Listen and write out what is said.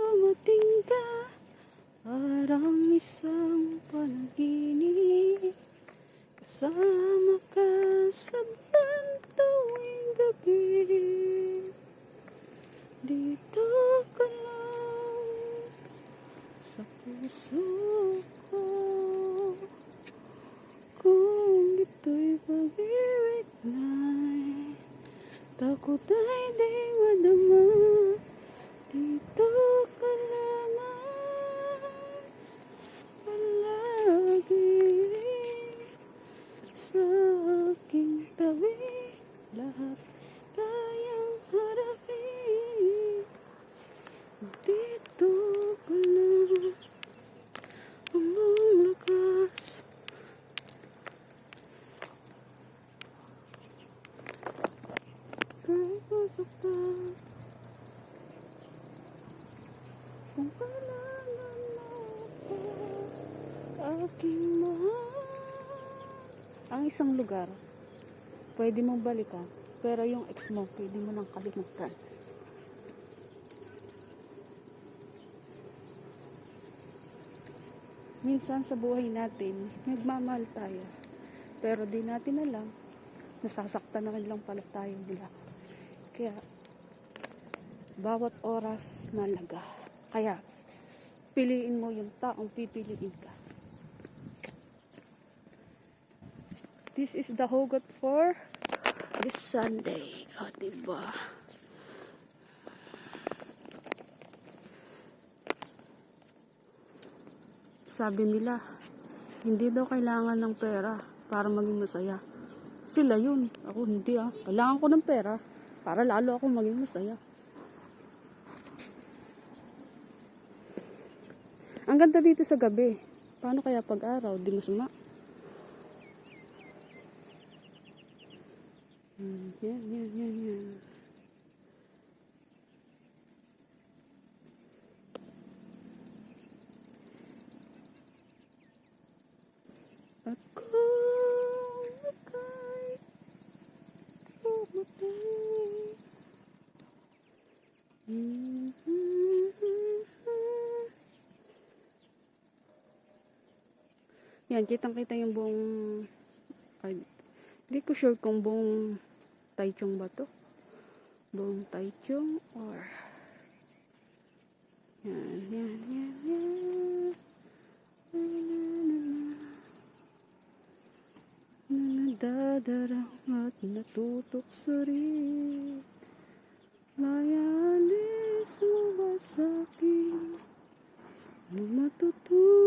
dumating ka, parang isang panaginip. Kasama ka sa tuwing gabi. Dito ka lang sa puso ko. Kung ito'y pag-ibig na'y takot ay di madama. Dito ka lamang palagi sa aking tabi. Lahat kayang harapin. Dito ka lang ang lakas. Kahit masaktan, kung kailangan mo ako, aking mahal. Ang isang lugar, pwede mong balikan, pero yung ex mo, pwede mo nang kalimutan. Minsan sa buhay natin, nagmamahal tayo, pero di natin alam, nasasaktan na rin lang pala tayo nila. Kaya, bawat oras malaga. Kaya, piliin mo yung taong pipiliin ka. This is the hugot for this Sunday. O, diba? Sabi nila, hindi daw kailangan ng pera para maging masaya. Sila yun. Ako hindi ah. Kailangan ko ng pera para lalo ako maging masaya. Ang ganda dito sa gabi. Paano kaya pag-araw? Di masama. Yan. At kung ika'y pumatay, yan, kitang-kita yung buong, hindi ko sure kung buong Taichung ba to? Buong Taichung or yan. Nadadarang at natutok sa rin. Mayalis mo ba sa'kin? Matutunan